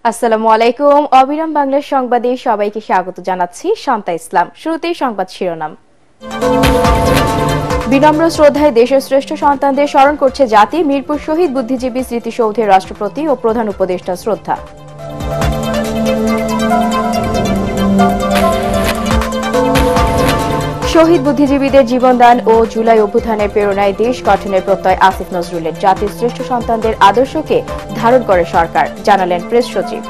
আসসালামু আলাইকুম। অবিরাম বাংলার সংবাদে সবাইকে স্বাগত জানাচ্ছি শান্তা ইসলাম। শুরুতেই সংবাদ শিরোনাম। বিনম্র শ্রদ্ধায় দেশের শ্রেষ্ঠ সন্তানদের স্মরণ করছে জাতি। মিরপুর শহীদ বুদ্ধিজীবী স্মৃতিসৌধে রাষ্ট্রপতি ও প্রধান উপদেষ্টা শ্রদ্ধা। শহীদ বুদ্ধিজীবীদের জীবনদান ও জুলাই অভ্যুত্থানের প্রেরণায় দেশ গঠনের প্রত্যয় আসিফ নজরুলের। জাতির শ্রেষ্ঠ সন্তানদের আদর্শকে ধারণ করে সরকার, জানালেন প্রেস সচিব।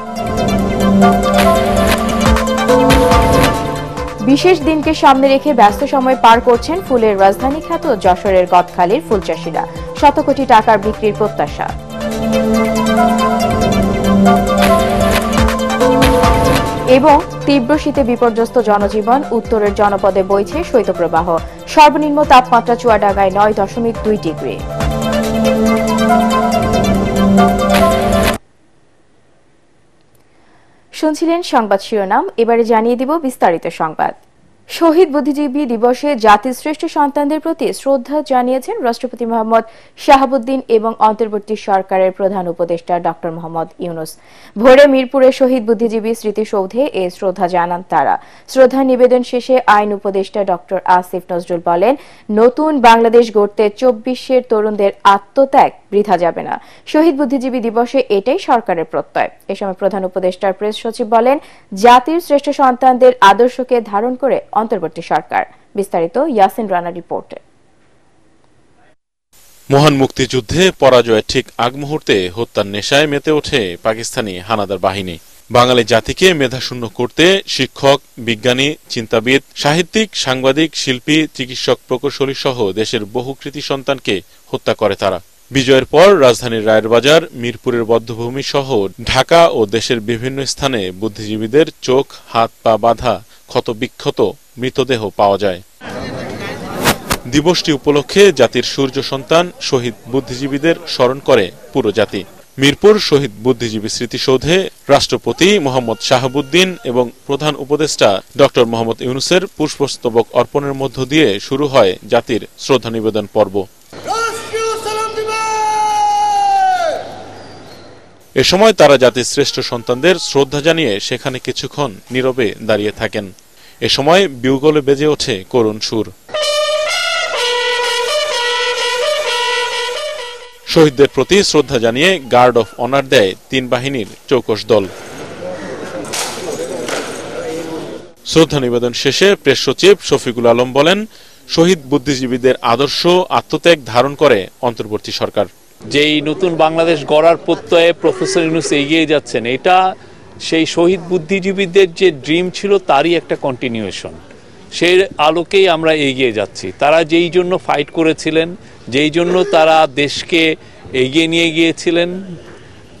বিশেষ দিনকে সামনে রেখে ব্যস্ত সময় পার করছেন ফুলের রাজধানী খ্যাত যশোরের গদখালির ফুলচাষীরা। শত কোটি টাকার বিক্রির প্রত্যাশা। এবং তীব্র শীতে বিপর্যস্ত জনজীবন, উত্তরের জনপদে বইছে শৈত্যপ্রবাহ। সর্বনিম্ন তাপমাত্রা চুয়াডাঙ্গায় 9.2 ডিগ্রি। শুনছিলেন সংবাদ শিরোনাম, এবারে জানিয়ে দিব বিস্তারিত সংবাদ। শহীদ বুদ্ধিজীবী দিবসে জাতির শ্রেষ্ঠ সন্তানদের প্রতি শ্রদ্ধা জানিয়েছেন রাষ্ট্রপতি মোহাম্মদ শাহাবুদ্দিন এবং অন্তর্বর্তী সরকারের প্রধান উপদেষ্টা ডক্টর মোহাম্মদ ইউনুস। ভোরে মিরপুরের শহীদ বুদ্ধিজীবী স্মৃতিসৌধে এ শ্রদ্ধা জানান তারা। শ্রদ্ধা নিবেদন শেষে আইন উপদেষ্টা ডক্টর আসিফ নজরুল বলেন, নতুন বাংলাদেশ গড়তে 24-এর তরুণদের আত্মত্যাগ বৃথা যাবে না। শহীদ বুদ্ধিজীবী দিবসে এটাই সরকারের প্রত্যয়। এ সময় প্রধান উপদেষ্টার প্রেস সচিব বলেন, জাতির শ্রেষ্ঠ সন্তানদের আদর্শকে ধারণ করে অন্তর্বর্তী সরকার। বিস্তারিত ইয়াসিন রানা রিপোর্টে। মহান মুক্তিযুদ্ধে পরাজয়ের ঠিক আগ মুহূর্তে হত্যার নেশায় মেতে ওঠে পাকিস্তানি হানাদার বাহিনী। বাঙালি জাতিকে মেধাশূন্য করতে শিক্ষক, বিজ্ঞানী, চিন্তাবিদ, সাহিত্যিক, সাংবাদিক, শিল্পী, চিকিৎসক, প্রকৌশলী সহ দেশের বহু কৃতি সন্তানকে হত্যা করে তারা। বিজয়ের পর রাজধানীর রায়ের বাজার, মিরপুরের বধ্যভূমি সহ ঢাকা ও দেশের বিভিন্ন স্থানে বুদ্ধিজীবীদের চোখ, হাত পা বাঁধা ক্ষত বিক্ষত মৃতদেহ পাওয়া যায়। দিবসটি উপলক্ষে জাতির সূর্য সন্তান শহীদ বুদ্ধিজীবীদের স্মরণ করে পুরো জাতি। মিরপুর শহীদ বুদ্ধিজীবী স্মৃতিসৌধে রাষ্ট্রপতি মোহাম্মদ শাহাবুদ্দিন এবং প্রধান উপদেষ্টা ডক্টর মোহাম্মদ ইউনুসের পুষ্পস্তবক অর্পণের মধ্য দিয়ে শুরু হয় জাতির শ্রদ্ধা নিবেদন পর্ব। এ সময় তারা জাতির শ্রেষ্ঠ সন্তানদের শ্রদ্ধা জানিয়ে সেখানে কিছুক্ষণ নীরবে দাঁড়িয়ে থাকেন। এ সময় বিউগলে বেজে ওঠে করুণ সুর। শহীদদের প্রতি শ্রদ্ধা জানিয়ে গার্ড অফ অনার দেয় 3 বাহিনীর চৌকস দল। শ্রদ্ধা নিবেদন শেষে প্রেস সচিব শফিকুল আলম বলেন, শহীদ বুদ্ধিজীবীদের আদর্শ আত্মত্যাগ ধারণ করে অন্তর্বর্তী সরকার। যেই নতুন বাংলাদেশ গড়ার প্রত্যয়ে প্রফেসর ইউনুস এগিয়ে যাচ্ছেন, এটা সেই শহীদ বুদ্ধিজীবীদের যে ড্রিম ছিল তারই একটা কন্টিনিউয়েশন। সেই আলোকেই আমরা এগিয়ে যাচ্ছি। তারা যেই জন্য ফাইট করেছিলেন, যেই জন্য তারা দেশকে এগিয়ে নিয়ে গিয়েছিলেন,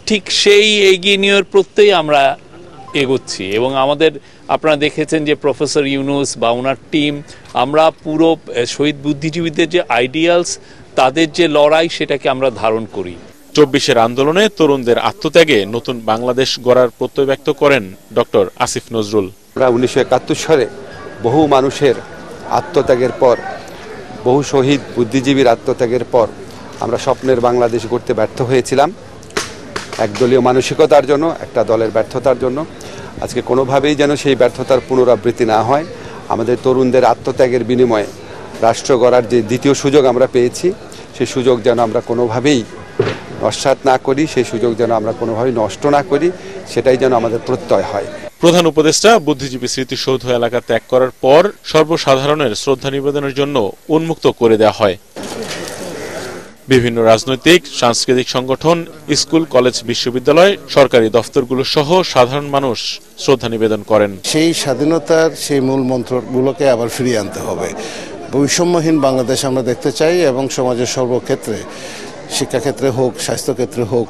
ঠিক সেই এগিয়ে নেওয়ার প্রত্যয়েই আমরা এগোচ্ছি। এবং আমাদের আপনারা দেখেছেন যে প্রফেসর ইউনুস বা ওনার টিম, আমরা পুরো শহীদ বুদ্ধিজীবীদের যে আইডিয়ালস, তাদের যে লড়াই, সেটাকে আমরা ধারণ করি। 24-এর আন্দোলনে তরুণদের আত্মত্যাগে নতুন বাংলাদেশ গড়ার প্রত্যয় ব্যক্ত করেন ডক্টর আসিফ নজরুল। 1971 সালে বহু মানুষের আত্মত্যাগের পর, বহু শহীদ বুদ্ধিজীবীর আত্মত্যাগের পর আমরা স্বপ্নের বাংলাদেশ গড়তে ব্যর্থ হয়েছিলাম। একদলীয় মানসিকতার জন্য, একটা দলের ব্যর্থতার জন্য। আজকে কোনোভাবেই যেন সেই ব্যর্থতার পুনরাবৃত্তি না হয়। আমাদের তরুণদের আত্মত্যাগের বিনিময়ে রাষ্ট্র গড়ার যে দ্বিতীয় সুযোগ আমরা পেয়েছি, সেই সুযোগ যেন আমরা কোনোভাবেই নস্যাৎ না করি, সেই সুযোগ যেন আমরা কোনোভাবেই নষ্ট না করি, সেটাই যেন আমাদের প্রত্যয় হয়। প্রধান উপদেষ্টা বুদ্ধিজীবী স্মৃতিসৌধ এলাকা ত্যাগ করার পর সর্বসাধারণের শ্রদ্ধা নিবেদনের জন্য উন্মুক্ত করে দেওয়া হয়। বিভিন্ন রাজনৈতিক, সাংস্কৃতিক সংগঠন, স্কুল, কলেজ, বিশ্ববিদ্যালয়, সরকারি দফতরগুলো সহ সাধারণ মানুষ শ্রদ্ধা নিবেদন করেন। সেই স্বাধীনতার সেই মূল মন্ত্রগুলোকে আবার ফিরিয়ে আনতে হবে। বৈষম্যহীন বাংলাদেশ আমরা দেখতে চাই এবং সমাজের সর্বক্ষেত্রে, শিক্ষাক্ষেত্রে হোক, স্বাস্থ্যক্ষেত্রে হোক,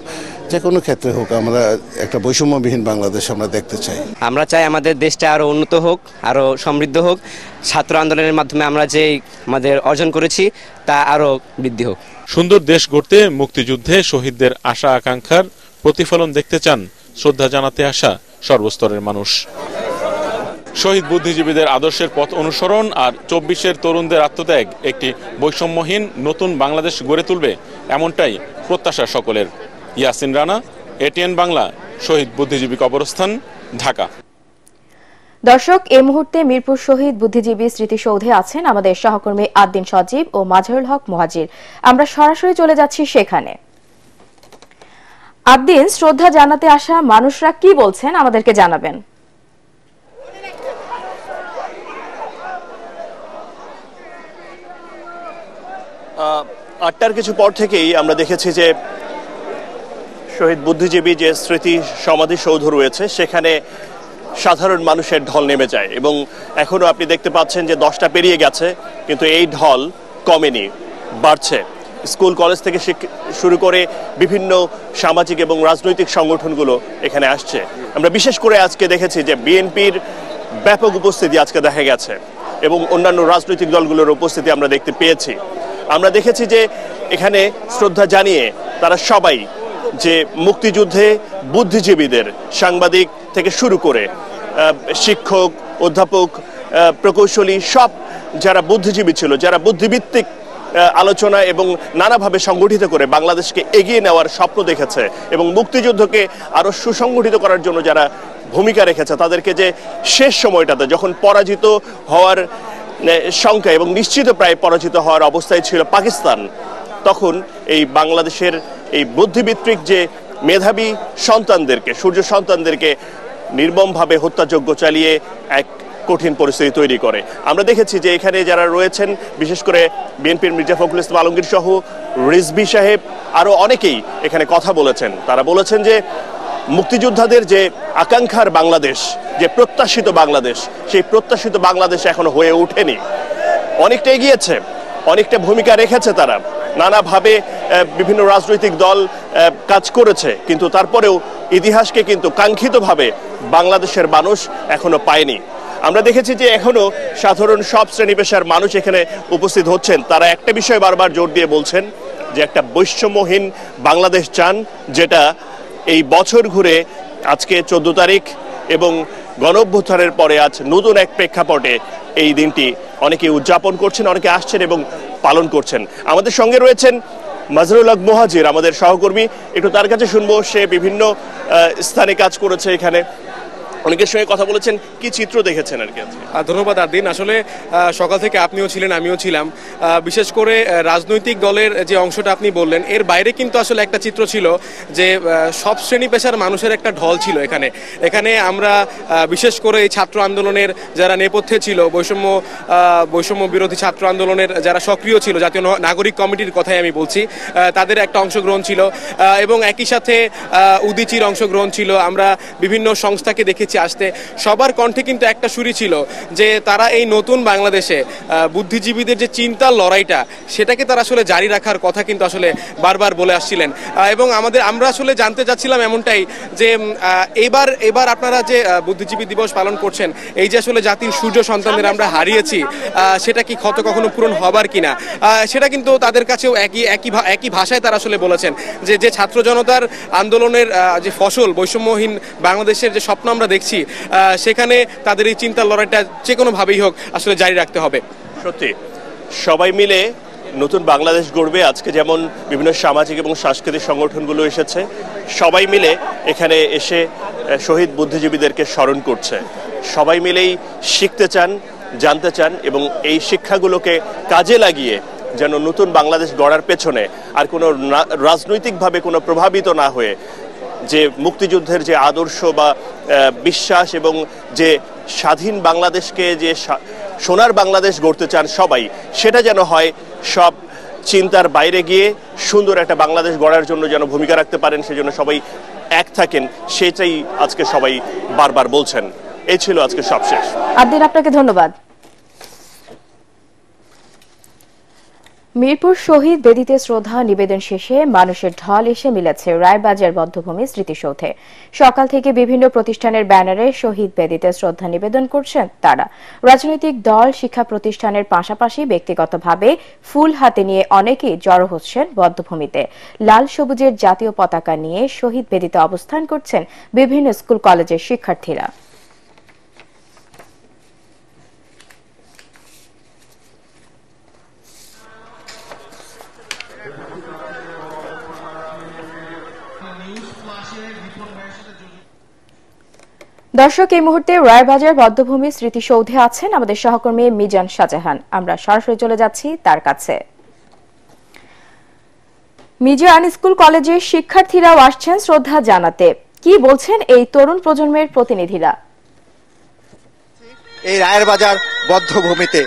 যে কোনো ক্ষেত্রে হোক, আমরা একটা বৈষম্যবিহীন বাংলাদেশ আমরা দেখতে চাই। আমরা চাই আমাদের দেশটা আরো উন্নত হোক, আরো সমৃদ্ধ হোক। ছাত্র আন্দোলনের মাধ্যমে আমরা যে আমাদের অর্জন করেছি তা আরো বৃদ্ধি হোক। সুন্দর দেশ গড়তে মুক্তিযুদ্ধে শহীদদের আশা আকাঙ্ক্ষার প্রতিফলন দেখতে চান শ্রদ্ধা জানাতে আসা সর্বস্তরের মানুষ। শহীদ বুদ্ধিজীবীদের আদর্শের পথ অনুসরণ আর 24-এর তরুণদের আত্মত্যাগ একটি বৈষম্যহীন নতুন বাংলাদেশ গড়ে তুলবে, এমনটাই প্রত্যাশা সকলের। ইয়াসিন রানা, এটিএন বাংলা, শহীদ বুদ্ধিজীবী কবরস্থান, ঢাকা। দর্শক, এই মুহূর্তে মিরপুর শহীদ বুদ্ধিজীবী স্মৃতিসৌধে আছেন আমাদের সহকর্মী আদ্দিন সজীব ও মাজহারুল হক মুহাজির। আমরা সরাসরি চলে যাচ্ছি সেখানে। আদ্দিন, শ্রদ্ধা জানাতে আসা মানুষরা কি বলছেন আমাদেরকে জানাবেন। 8টার কিছু পর থেকেই আমরা দেখেছি যে শহীদ বুদ্ধিজীবী যে স্মৃতি সমাধিসৌধ রয়েছে সেখানে সাধারণ মানুষের ঢল নেমে যায় এবং এখনো আপনি দেখতে পাচ্ছেন যে 10টা পেরিয়ে গেছে, কিন্তু এই ঢল কমেনি, বাড়ছে। স্কুল কলেজ থেকে শুরু করে বিভিন্ন সামাজিক এবং রাজনৈতিক সংগঠনগুলো এখানে আসছে। আমরা বিশেষ করে আজকে দেখেছি যে বিএনপির ব্যাপক উপস্থিতি আজকে দেখা গেছে এবং অন্যান্য রাজনৈতিক দলগুলোর উপস্থিতি আমরা দেখতে পেয়েছি। আমরা দেখেছি যে এখানে শ্রদ্ধা জানিয়ে তারা সবাই যে মুক্তিযুদ্ধে বুদ্ধিজীবীদের, সাংবাদিক থেকে শুরু করে শিক্ষক, অধ্যাপক, প্রকৌশলী, সব যারা বুদ্ধিজীবী ছিল, যারা বুদ্ধিভিত্তিক আলোচনা এবং নানাভাবে সংগঠিত করে বাংলাদেশকে এগিয়ে নেওয়ার স্বপ্ন দেখেছে এবং মুক্তিযুদ্ধকে আরো সুসংগঠিত করার জন্য যারা ভূমিকা রেখেছে, তাদেরকে যে শেষ সময়টাতে যখন পরাজিত হওয়ার শঙ্কা এবং নিশ্চিত প্রায় পরাজিত হওয়ার অবস্থায় ছিল পাকিস্তান, তখন এই বাংলাদেশের এই বুদ্ধিভিত্তিক যে মেধাবী সন্তানদেরকে, সূর্য সন্তানদেরকে নির্মমভাবে হত্যাযজ্ঞ চালিয়ে এক কঠিন পরিস্থিতি তৈরি করে। আমরা দেখেছি যে এখানে যারা রয়েছেন, বিশেষ করে বিএনপির মির্জা ফখরুল ইসলাম আলমগীর সহ রিজভী সাহেব আরো অনেকেই এখানে কথা বলেছেন। তারা বলেছেন যে মুক্তিযোদ্ধাদের যে আকাঙ্ক্ষার বাংলাদেশ, যে প্রত্যাশিত বাংলাদেশ, সেই প্রত্যাশিত বাংলাদেশ এখনো হয়ে ওঠেনি। অনেকটা এগিয়েছে, অনেকটা ভূমিকা রেখেছে তারা, নানাভাবে বিভিন্ন রাজনৈতিক দল কাজ করেছে, কিন্তু তারপরেও ইতিহাসকে কিন্তু কাঙ্ক্ষিতভাবে বাংলাদেশের মানুষ এখনো পায়নি। আমরা দেখেছি যে এখনো সাধারণ সব শ্রেণী পেশার মানুষ এখানে উপস্থিত হচ্ছেন। তারা একটা বিষয় বারবার জোর দিয়ে বলছেন যে একটা বৈষম্যহীন বাংলাদেশ চান, যেটা এই বছর ঘুরে আজকে 14 তারিখ এবং গণঅভ্যুত্থানের পরে আজ নতুন এক প্রেক্ষাপটে এই দিনটি অনেকে উদযাপন করছেন, অনেকে আসছেন এবং পালন করছেন। আমাদের সঙ্গে রয়েছেন মাজহারুল হক মুহাজির, আমাদের সহকর্মী। একটু তার কাছে শুনবো, সে বিভিন্ন স্থানে কাজ করেছে, এখানে অনেকের সঙ্গে কথা বলেছেন। কি চিত্র দেখেছেন আর কি? ধন্যবাদ আদিন। আসলে সকাল থেকে আপনিও ছিলেন, আমিও ছিলাম। বিশেষ করে রাজনৈতিক দলের যে অংশটা আপনি বললেন, এর বাইরে কিন্তু আসলে একটা চিত্র ছিল যে সব শ্রেণী পেশার মানুষের একটা ঢল ছিল এখানে। এখানে আমরা বিশেষ করে এই ছাত্র আন্দোলনের যারা নেপথ্যে ছিল, বৈষম্য বিরোধী ছাত্র আন্দোলনের যারা সক্রিয় ছিল, জাতীয় নাগরিক কমিটির কথাই আমি বলছি, তাদের একটা অংশগ্রহণ ছিল এবং একই সাথে উদীচীর অংশগ্রহণ ছিল। আমরা বিভিন্ন সংস্থাকে দেখেছি আসতে। সবার কণ্ঠে কিন্তু একটা সুরই ছিল যে তারা এই নতুন বাংলাদেশে বুদ্ধিজীবীদের যে চিন্তার লড়াইটা, সেটাকে তারা আসলে জারি রাখার কথা কিন্তু আসলে বারবার বলে আসছিলেন। এবং আমরা আসলে জানতে চাচ্ছিলাম এমনটাই যে এবার আপনারা যে বুদ্ধিজীবী দিবস পালন করছেন, এই যে আসলে জাতির সূর্য সন্তানদের আমরা হারিয়েছি, সেটা কি ক্ষত কখনো পূরণ হবার কিনা, সেটা কিন্তু তাদের কাছেও একই ভাষায় তারা আসলে বলেছেন যে ছাত্র জনতার আন্দোলনের যে ফসল, বৈষম্যহীন বাংলাদেশের যে স্বপ্ন আমরা দেখছি, সেখানে তাদের এই চিন্তার লড়াইটা যে কোনোভাবেই হোক আসলে জারি রাখতে হবে। সত্যি সবাই মিলে নতুন বাংলাদেশ গড়বে। আজকে যেমন বিভিন্ন সামাজিক এবং সাংস্কৃতিক সংগঠনগুলো এসেছে, সবাই মিলে এখানে এসে শহীদ বুদ্ধিজীবীদেরকে স্মরণ করছে। সবাই মিলেই শিখতে চান, জানতে চান এবং এই শিক্ষাগুলোকে কাজে লাগিয়ে যেন নতুন বাংলাদেশ গড়ার পেছনে আর কোনো রাজনৈতিকভাবে কোনো প্রভাবিত না হয়ে যে মুক্তিযুদ্ধের যে আদর্শ বা বিশ্বাস এবং যে স্বাধীন বাংলাদেশকে যে সোনার বাংলাদেশ গড়তে চান সবাই, সেটা যেন হয় সব চিন্তার বাইরে গিয়ে সুন্দর একটা বাংলাদেশ গড়ার জন্য যেন ভূমিকা রাখতে পারেন, সেজন্য সবাই এক থাকেন, সেটাই আজকে সবাই বারবার বলছেন। এই ছিল আজকে সবশেষ। আদিন, আপনাকে ধন্যবাদ। মিরপুর শহীদ বেদিতে শ্রদ্ধা নিবেদন শেষে মানুষের ঢল এসে মিলেছে রায়বাজার বধ্যভূমি স্মৃতিসৌধে। সকাল থেকে বিভিন্ন প্রতিষ্ঠানের ব্যানারে শহীদ বেদিতে শ্রদ্ধা নিবেদন করছেন তারা। রাজনৈতিক দল, শিক্ষা প্রতিষ্ঠানের পাশাপাশি ব্যক্তিগতভাবে ফুল হাতে নিয়ে অনেকেই জড়ো হচ্ছেন বধ্যভূমিতে। লাল সবুজের জাতীয় পতাকা নিয়ে শহীদ বেদিতে অবস্থান করছেন বিভিন্ন স্কুল কলেজের শিক্ষার্থীরা। News flash দর্শক, এই মুহূর্তে রায়বাজার বদ্ধভূমি স্মৃতিসৌধে আছেন আমাদের সহকর্মী মিজান শাহজাহান। আমরা সরাসরি চলে যাচ্ছি তার কাছে। মিজান, স্কুল কলেজের শিক্ষার্থীরাও আসছেন শ্রদ্ধা জানাতে, কি বলছেন এই তরুণ প্রজন্মের প্রতিনিধিরা? এই রায়েরবাজার বদ্ধভূমিতে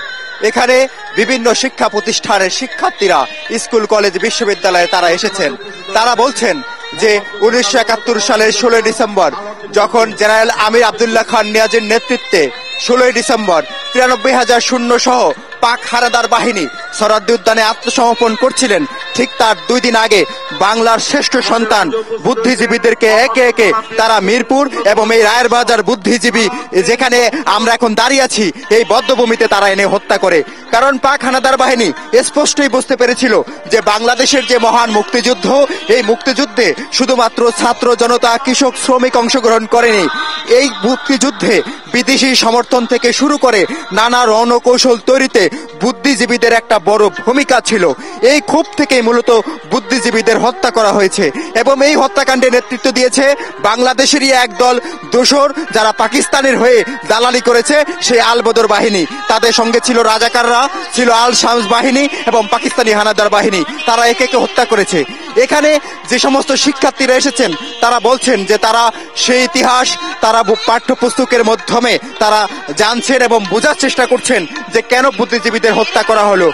এখানে বিভিন্ন শিক্ষা প্রতিষ্ঠানের শিক্ষার্থীরা স্কুল কলেজ বিশ্ববিদ্যালয়ে তারা এসেছেন। তারা বলছেন যে 1971 সালের 16 ডিসেম্বর যখন জেনারেল আমির আব্দুল্লাহ খান নিয়াজের নেতৃত্বে 16 ডিসেম্বর 93,000 সৈন্য সহ পাক হানাদার বাহিনী সরাদ্দি উদ্যানে আত্মসমর্পণ করছিলেন, ঠিক তার 2 দিন আগে বাংলার শ্রেষ্ঠ সন্তান বুদ্ধিজীবীদেরকে একে একে তারা মিরপুর এবং এই রায়েরবাজার বুদ্ধিজীবী যেখানে আমরা এখন দাঁড়িয়ে আছি এই বদ্ধভূমিতে তারা এনে হত্যা করে। কারণ পাক হানাদার বাহিনী স্পষ্টই বুঝতে পেরেছিল যে বাংলাদেশের যে মহান মুক্তিযুদ্ধ, এই মুক্তিযুদ্ধে শুধুমাত্র ছাত্র জনতা, কৃষক, শ্রমিক অংশগ্রহণ করেনি। এই মুক্তিযুদ্ধে বিদেশি সমর্থন থেকে শুরু করে নানা রণকৌশল তৈরিতে বুদ্ধিজীবীদের একটা বড় ভূমিকা ছিল। এই ক্ষোভ থেকেই মূলত বুদ্ধিজীবীদের হত্যা করা হয়েছে এবং এই হত্যাকাণ্ডে নেতৃত্ব দিয়েছে বাংলাদেশেরই একদল দোসর যারা পাকিস্তানের হয়ে দালালি করেছে, সেই আল বদর বাহিনী। তাদের সঙ্গে ছিল রাজাকাররা, ছিল আল শামস বাহিনী এবং পাকিস্তানি হানাদার বাহিনী। তারা একে একে হত্যা করেছে। এখানে যে সমস্ত শিক্ষার্থীরা এসেছেন তারা বলছেন যে তারা সেই ইতিহাস তারা পাঠ্যপুস্তকের মাধ্যমে তারা জানছেন এবং বোঝার চেষ্টা করছেন যে কেন বুদ্ধিজীবীদের হত্যা করা হলো।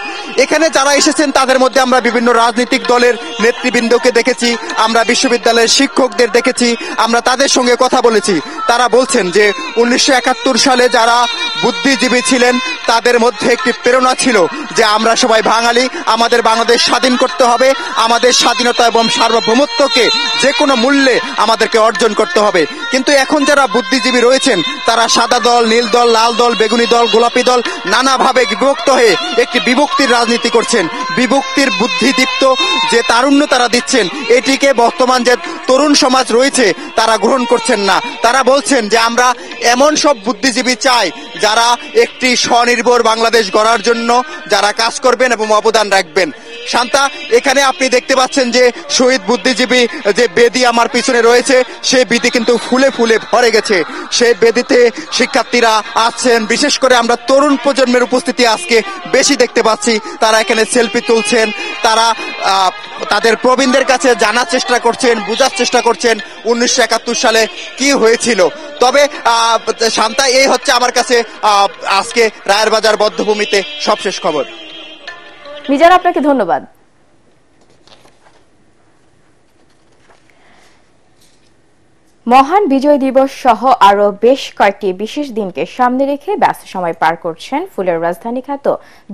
এখানে যারা এসেছেন তাদের মধ্যে আমরা বিভিন্ন রাজনৈতিক দলের নেতৃবৃন্দকে দেখেছি, আমরা বিশ্ববিদ্যালয়ের শিক্ষকদের দেখেছি, আমরা তাদের সঙ্গে কথা বলেছি। তারা বলছেন যে 1971 সালে যারা বুদ্ধিজীবী ছিলেন তাদের মধ্যে একটি প্রেরণা ছিল যে আমরা সবাই বাঙালি, আমাদের বাংলাদেশ স্বাধীন করতে হবে, আমাদের স্বাধীনতা এবং সার্বভৌমত্বকে যে কোনো মূল্যে আমাদেরকে অর্জন করতে হবে। কিন্তু এখন যারা বুদ্ধিজীবী রয়েছেন তারা সাদা দল, নীল দল, লাল দল, বেগুনি দল, গোলাপি দল নানাভাবে বিভক্ত হয়ে একটি বিভক্তির রাজনীতি করছেন। বিভক্তির বুদ্ধিদীপ্ত যে তারুণ্য তারা দিচ্ছেন এটিকে বর্তমান যে তরুণ সমাজ রয়েছে তারা গ্রহণ করছেন না। তারা বলছেন যে আমরা এমন সব বুদ্ধিজীবী চাই যারা একটি স্বনির্ভর বাংলাদেশ গড়ার জন্য যারা কাজ করবেন এবং অবদান রাখবেন। শান্তা, এখানে আপনি দেখতে পাচ্ছেন যে শহীদ বুদ্ধিজীবী যে বেদি আমার পিছনে রয়েছে সেই বেদি কিন্তু ফুলে ফুলে ভরে গেছে। সেই বেদিতে শিক্ষার্থীরা আছেন, বিশেষ করে আমরা তরুণ প্রজন্মের উপস্থিতি আজকে বেশি দেখতে পাচ্ছি। তারা এখানে সেলফি তুলছেন, তারা তাদের প্রবীণদের কাছে জানার চেষ্টা করছেন, বোঝার চেষ্টা করছেন 1971 সালে কি হয়েছিল। তবে শান্তা, এই হচ্ছে আমার কাছে আজকে রায়েরবাজার বদ্ধভূমিতে সবশেষ খবর। মিজান, আপনাকে ধন্যবাদ। মহান বিজয় দিবস সহ আরো বেশ কয়েকটি বিশেষ দিনকে সামনে রেখে ব্যস্ত সময় পার করছেন ফুলের রাজধানী খ্যাত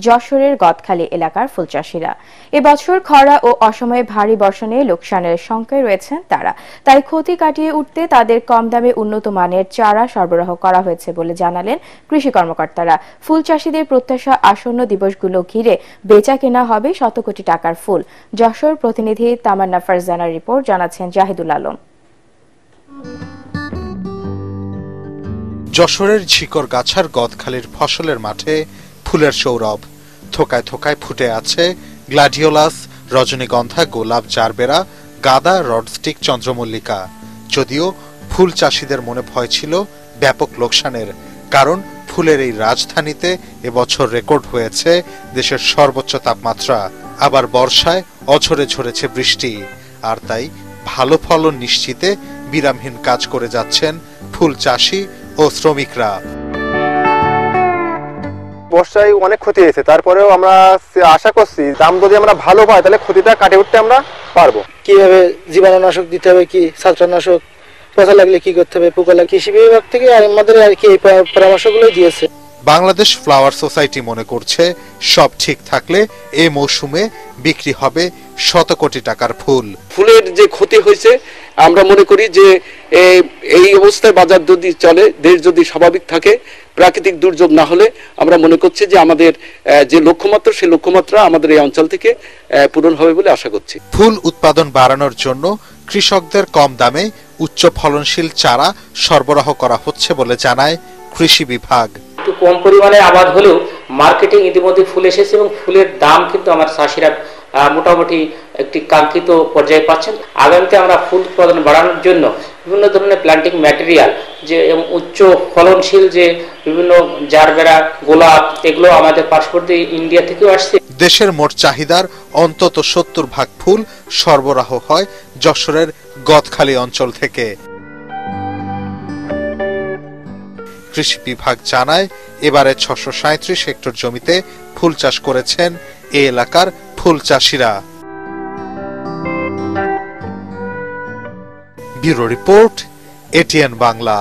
যশোরের গদখালি এলাকার ফুলচাষীরা। এবছর খরা ও অসময়ে ভারী বর্ষণে লোকসানের শঙ্কায় রয়েছেন তারা। তাই ক্ষতি কাটিয়ে উঠতে তাদের কম দামে উন্নত মানের চারা সরবরাহ করা হয়েছে বলে জানালেন কৃষি কর্মকর্তারা। ফুল চাষীদের প্রত্যাশা আসন্ন দিবসগুলো ঘিরে বেচা কেনা হবে শত কোটি টাকার ফুল। যশোর প্রতিনিধি তামান্না ফারজানার রিপোর্ট, জানাচ্ছেন জাহিদুল আলম। যশোরের ঝিকরগাছার গদখালির ফসলের মাঠে ফুলের সৌরভ। থোকায় থোকায় ফুটে আছে গ্লাডিওলাস, রজনীগন্ধা, গোলাপ, জারবেরা, গাঁদা, রডস্টিক, চন্দ্রমল্লিকা। যদিও ফুল চাষীদের মনে ভয় ছিল ব্যাপক লোকসানের, কারণ ফুলের এই রাজধানীতে এবছর রেকর্ড হয়েছে দেশের সর্বোচ্চ তাপমাত্রা। আবার বর্ষায় অঝরে ঝরেছে বৃষ্টি, আর তাই ভালো ফলন নিশ্চিতে বিরামহীন কাজ করে যাচ্ছেন ফুল চাষী ও শ্রমিকরা। বর্ষায় অনেক ক্ষতি হয়েছে, তারপরেও আমরা আশা করছি দাম যদি আমরা ভালো পাই তাহলে ক্ষতিটা কাটিয়ে উঠতে আমরা পারবো। কিভাবে জীবাণুনাশক দিতে হবে, কি ছত্রাকনাশক, পোকা লাগলে কি করতে হবে, পোকা লাগলে কৃষি বিভাগ থেকে আমাদের আর কি এই পরামর্শগুলো দিয়েছে। বাংলাদেশ ফ্লাওয়ার সোসাইটি মনে করছে সব ঠিক থাকলে এই মৌসুমে বিক্রি হবে শত কোটি টাকার ফুল। ফুলের যে ক্ষতি হয়েছে আমরা মনে করি যে এই অবস্থায় বাজার যদি চলে, দেশ যদি স্বাভাবিক থাকে, প্রাকৃতিক দুর্যোগ না হলে আমরা মনে করছি যে আমাদের যে লক্ষ্যমাত্রা সেই লক্ষ্যমাত্রা আমাদের এই অঞ্চল থেকে পূরণ হবে বলে আশা করছি। ফুল উৎপাদন বাড়ানোর জন্য কৃষকদের কম দামে উচ্চ ফলনশীল চারা সরবরাহ করা হচ্ছে বলে জানায় কৃষি বিভাগ। একটু কম পরিমাণে আবাদ হলেও মার্কেটিং ইতিমধ্যে ফুল এসেছে এবং ফুলের দাম কিন্তু আমার চাষিরা মোটামুটি একটি কাঙ্ক্ষিত পর্যায়ে পাচ্ছেন। আগামীতে আমরা ফুল উৎপাদন বাড়ানোর জন্য বিভিন্ন ধরনের প্ল্যান্টিং ম্যাটেরিয়াল যে উচ্চ ফলনশীল যে বিভিন্ন জারবেরা, গোলাপ, এগুলো আমাদের পার্শ্ববর্তী ইন্ডিয়া থেকেও আসছে। দেশের মোট চাহিদার অন্তত 70% ফুল সরবরাহ হয় যশোরের গদখালি অঞ্চল থেকে। কৃষি বিভাগ জানায় এবারে 637 হেক্টর জমিতে ফুল চাষ করেছেন এ এলাকার ফুল চাষিরা। Bureau report, ATN Bangla.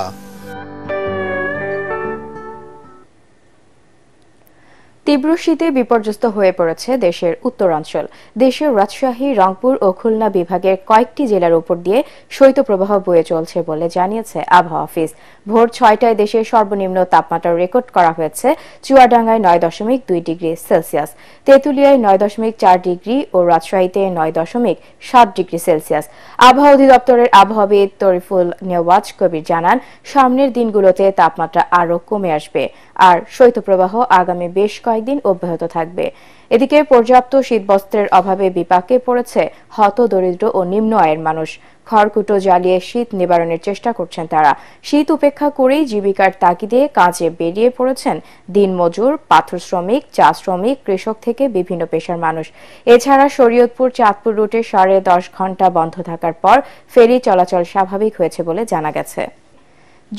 তীব্র শীতে বিপর্যস্ত হয়ে পড়েছে দেশের উত্তরাঞ্চল। দেশের রাজশাহী, রংপুর ও খুলনা বিভাগের কয়েকটি জেলার উপর দিয়ে শৈত্যপ্রবাহ বয়ে চলছে বলে জানিয়েছে আবহাওয়া অফিস। ভোর 6টায় দেশের সর্বনিম্ন তাপমাত্রা রেকর্ড করা হয়েছে চুয়াডাঙ্গায় 9.2 ডিগ্রি সেলসিয়াস, তেঁতুলিয়ায় 9.4 ডিগ্রি ও রাজশাহীতে 9.7 ডিগ্রি সেলসিয়াস। আবহাওয়া অধিদপ্তরের আবহাওয়াবিদ তরিফুল নেওয়াজ কবির জানান, সামনের দিনগুলোতে তাপমাত্রা আরও কমে আসবে আর শৈত্যপ্রবাহ আগামী বেশ কয়েকদিন অব্যাহত থাকবে। এদিকে পর্যাপ্ত শীতবস্ত্রের অভাবে বিপাকে পড়েছে হতদরিদ্র ও নিম্ন আয়ের মানুষ। খড়কুটো জ্বালিয়ে শীত নিবারণের চেষ্টা করছেন তারা। শীত উপেক্ষা করেই জীবিকার তাগিদে কাজে বেরিয়ে পড়েছেন দিনমজুর, পাথর শ্রমিক, চা শ্রমিক, কৃষক থেকে বিভিন্ন পেশার মানুষ। এছাড়া শরীয়তপুর চাঁদপুর রুটে 10.5 ঘন্টা বন্ধ থাকার পর ফেরি চলাচল স্বাভাবিক হয়েছে বলে জানা গেছে।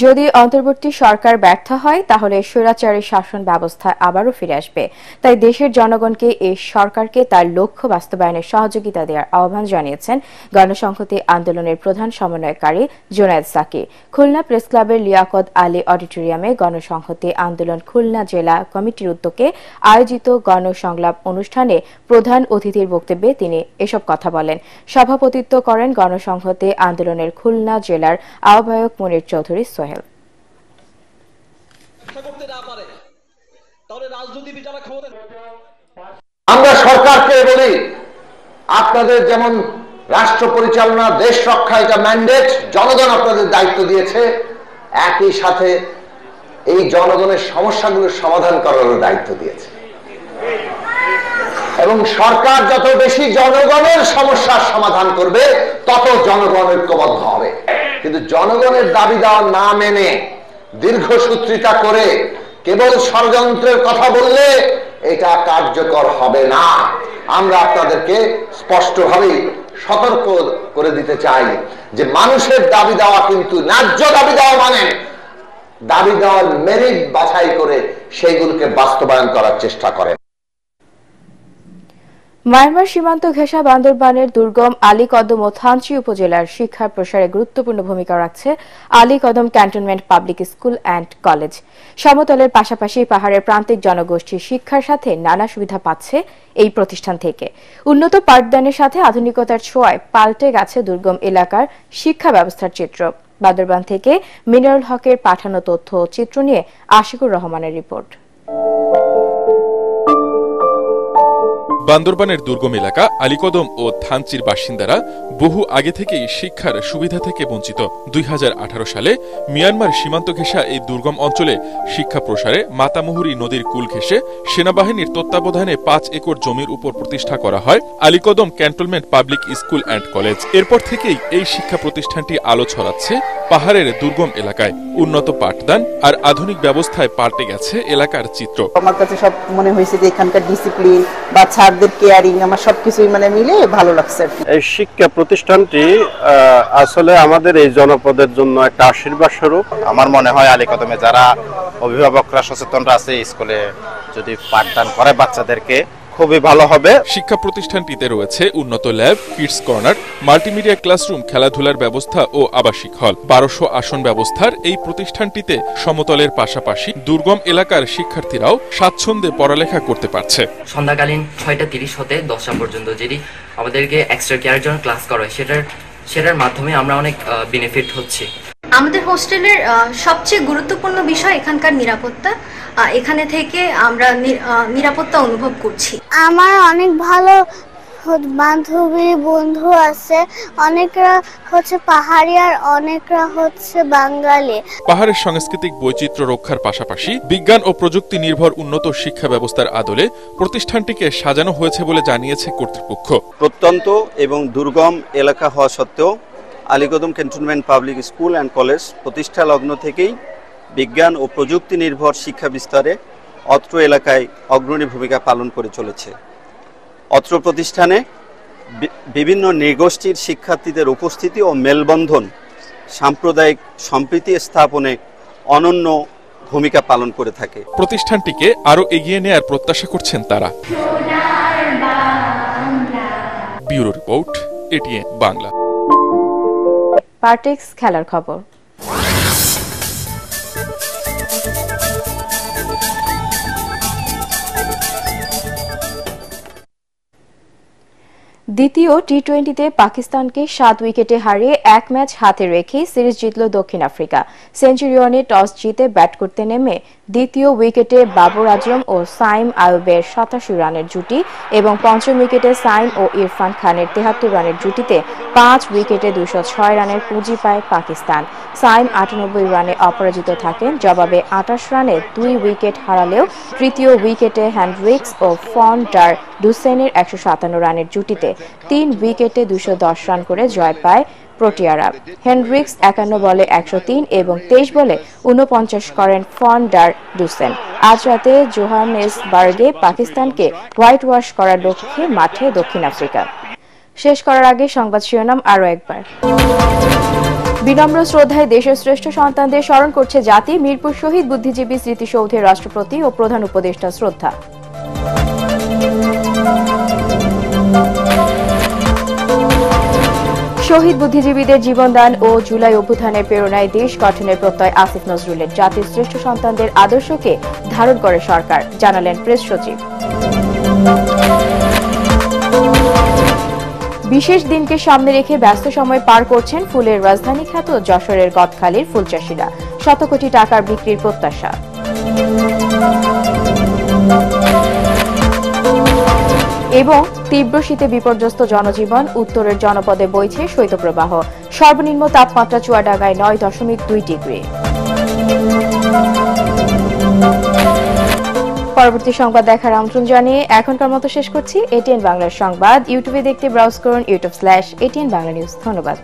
যদি অন্তর্বর্তী সরকার ব্যর্থ হয় তাহলে স্বৈরাচারী শাসন ব্যবস্থা আবারও ফিরে আসবে। তাই দেশের জনগণকে এই সরকারকে তার লক্ষ্য বাস্তবায়নে সহযোগিতা দেওয়ার আহ্বান জানিয়েছেন গণসংহতি আন্দোলনের প্রধান সমন্বয়কারী জুনায়েদ সাকি। খুলনা প্রেস ক্লাবের লিয়াকত আলী অডিটোরিয়ামে গণসংহতি আন্দোলন খুলনা জেলা কমিটির উদ্যোগে আয়োজিত গণসংলাপ অনুষ্ঠানে প্রধান অতিথির বক্তব্যে তিনি এসব কথা বলেন। সভাপতিত্ব করেন গণসংহতি আন্দোলনের খুলনা জেলার আহ্বায়ক মনির চৌধুরী। আমরা সরকারকে বলি, আপনাদের যেমন রাষ্ট্র পরিচালনা, দেশ রক্ষা, এটা ম্যান্ডেট, জনগণ আপনাদের দায়িত্ব দিয়েছে, একই সাথে এই জনগণের সমস্যাগুলোর সমাধান করার দায়িত্ব দিয়েছে। এবং সরকার যত বেশি জনগণের সমস্যার সমাধান করবে তত জনগণ ঐক্যবদ্ধ হবে। কিন্তু জনগণের দাবি দেওয়া না মেনে দীর্ঘসূত্রিতা করে কেবল ষড়যন্ত্রের কথা বললে এটা কার্যকর হবে না। আমরা আপনাদেরকে স্পষ্টভাবেই সতর্ক করে দিতে চাই যে মানুষের দাবি দেওয়া কিন্তু ন্যায্য দাবি দেওয়া, মানে দাবি দেওয়ার মেরিট বাছাই করে সেইগুলোকে বাস্তবায়ন করার চেষ্টা করেন। মায়ানমার সীমান্ত ঘেঁষা বান্দরবানের দুর্গম আলীকদম ও থানচি উপজেলার শিক্ষার প্রসারে গুরুত্বপূর্ণ ভূমিকা রাখছে Alikadam cantonment public school and college. সমতলের পাশাপাশি পাহাড়ের প্রান্তিক জনগোষ্ঠীর শিক্ষার সাথে নানা সুবিধা পাচ্ছে এই প্রতিষ্ঠান থেকে। উন্নত পাঠদানের সাথে আধুনিকতার ছোঁয়ায় পাল্টে গেছে দুর্গম এলাকার শিক্ষা ব্যবস্থার চিত্র। বান্দরবান থেকে মিনারুল হকের পাঠানো তথ্য ও চিত্র নিয়ে আশিকুর রহমানের রিপোর্ট। বান্দরবানের দুর্গম এলাকা আলীকদম ও থানচির বাসিন্দারা বহু আগে থেকেই শিক্ষার সুবিধা থেকে বঞ্চিত। 2018 সালে মিয়ানমার সীমান্ত ঘেঁষা এই দুর্গম অঞ্চলে শিক্ষা প্রসারে মাতামুহুরী নদীর কুল ঘেঁষে সেনাবাহিনীর তত্ত্বাবধানে 5 একর জমির উপর প্রতিষ্ঠা করা হয় Alikadam cantonment public school and college. এরপর থেকেই এই শিক্ষা প্রতিষ্ঠানটি আলো ছড়াচ্ছে পাহাড়ের দুর্গম এলাকায়। উন্নত পাঠদান আর আধুনিক ব্যবস্থায় পাল্টে গেছে এলাকার চিত্র। আমার কাছে সব মনে হয়েছে যে এখানকার ডিসিপ্লিন বা ছাত্রদের কেয়ারিং আমার সবকিছুই মানে মিলে ভালো লাগছে। এই শিক্ষা প্রতিষ্ঠানটি আসলে আমাদের এই জনপদের জন্য একটা আশীর্বাদ স্বরূপ। আমার মনে হয় আলীকদমে যারা অভিভাবকরা সচেতনরা আছে, স্কুলে যদি পাঠদান করে বাচ্চাদেরকে খুবই ভালো হবে। শিক্ষা প্রতিষ্ঠানটিতে রয়েছে উন্নত lab, kids corner, multimedia classroom, খেলাধুলার ব্যবস্থা ও আবাসিক হল। 1200 আসন ব্যবস্থার এই প্রতিষ্ঠানটিতে সমতলের পাশাপাশি দুর্গম এলাকার শিক্ষার্থীরাও স্বাচ্ছন্দ্যে পড়ালেখা করতে পারছে। সন্ধ্যাকালীন 6:30 হতে 10টা পর্যন্ত যেটি আমাদেরকে এক্সট্রা কেয়ারের জন্য ক্লাস করা হয়, সেটার মাধ্যমে আমরা অনেক বেনিফিট হচ্ছে। আমাদের হোস্টেলের সবচেয়ে গুরুত্বপূর্ণ বিষয় এখানকার নিরাপত্তা। এখানে থেকে আমরা নিরাপত্তা অনুভব করছি। আমার অনেক ভালো বান্ধবী বন্ধু আছে, অনেকরা হচ্ছে পাহাড়ি আর অনেকরা হচ্ছে বাঙালি। পাহাড়ের সাংস্কৃতিক বৈচিত্র্য রক্ষার পাশাপাশি বিজ্ঞান ও প্রযুক্তি নির্ভর উন্নত শিক্ষা ব্যবস্থার আদলে প্রতিষ্ঠানটিকে সাজানো হয়েছে বলে জানিয়েছে কর্তৃপক্ষ। প্রত্যন্ত এবং দুর্গম এলাকা হওয়া সত্ত্বেও Alikadam cantonment public school and college প্রতিষ্ঠা লগ্ন থেকেই বিজ্ঞান ও প্রযুক্তি নির্ভর শিক্ষা বিস্তারে অত্র এলাকায় অগ্রণী ভূমিকা পালন করে চলেছে। অত্র প্রতিষ্ঠানে বিভিন্ন নৃগোষ্ঠীর শিক্ষার্থীদের উপস্থিতি ও মেলবন্ধন সাম্প্রদায়িক সম্প্রীতি স্থাপনে অনন্য ভূমিকা পালন করে থাকে। প্রতিষ্ঠানটিকে আরো এগিয়ে নেয়ার প্রত্যাশা করছেন তারা। Bureau report, ATN Bangla. Partex খেলার খবর। দ্বিতীয় টি-20তে পাকিস্তানকে 7 উইকেটে হারিয়ে 1 ম্যাচ হাতে রেখে সিরিজ জিতল দক্ষিণ আফ্রিকা। সেঞ্চুরিয়নে টস জিতে ব্যাট করতে নেমে দ্বিতীয় উইকেটে বাবর আজম ও সাইম আয়ুবের 87 রানের জুটি এবং পঞ্চম উইকেটে সাইম ও ইরফান খানের 73 রানের জুটিতে 5 উইকেটে 206 রানের পুঁজি পায় পাকিস্তান। সাইম 98 রানে অপরাজিত থাকেন। জবাবে 28 রানে 2 উইকেট হারালেও তৃতীয় উইকেটে হেনড্রিক্স ও ফন ডার ডুসেনের 157 রানের জুটিতে 3 উইকেটে 210 রান করে জয় পায় প্রোটিয়ারা। হেনড্রিক্স 51 বলে 103 এবং 23 বলে 49 করেন ফন ডার ডুসেন। আজ রাতে জোহানেসবার্গে পাকিস্তানকে হোয়াইট ওয়াশ করার লক্ষ্যে মাঠে দক্ষিণ আফ্রিকা। শেষ করার আগে সংবাদ শিরোনাম আরও একবার। বিনম্র শ্রদ্ধায় দেশের শ্রেষ্ঠ সন্তানদের স্মরণ করছে জাতি। মিরপুর শহীদ বুদ্ধিজীবী স্মৃতিসৌধে রাষ্ট্রপতি ও প্রধান উপদেষ্টা শ্রদ্ধা। শহীদ বুদ্ধিজীবীদের জীবনদান ও জুলাই অভ্যুত্থানের প্রেরণায় দেশ গঠনের প্রত্যয় আসিফ নজরুলের। জাতির শ্রেষ্ঠ সন্তানদের আদর্শকে ধারণ করে সরকার, জানালেন প্রেস সচিব। বিশেষ দিনকে সামনে রেখে ব্যস্ত সময় পার করছেন ফুলের রাজধানী খ্যাত যশোরের গদখালির ফুলচাষীরা। শত কোটি টাকার বিক্রির প্রত্যাশা। এবং তীব্র শীতে বিপর্যস্ত জনজীবন, উত্তরের জনপদে বইছে শৈত্যপ্রবাহ। সর্বনিম্ন তাপমাত্রা চুয়াডাঙ্গায় 9.2 ডিগ্রি। পরবর্তী সংবাদ দেখার আমন্ত্রণ জানিয়ে এখনকার মতো শেষ করছি এটিএন বাংলার সংবাদ। ইউটিউবে দেখতে ব্রাউজ করুন youtube/ATN Bangla News। ধন্যবাদ।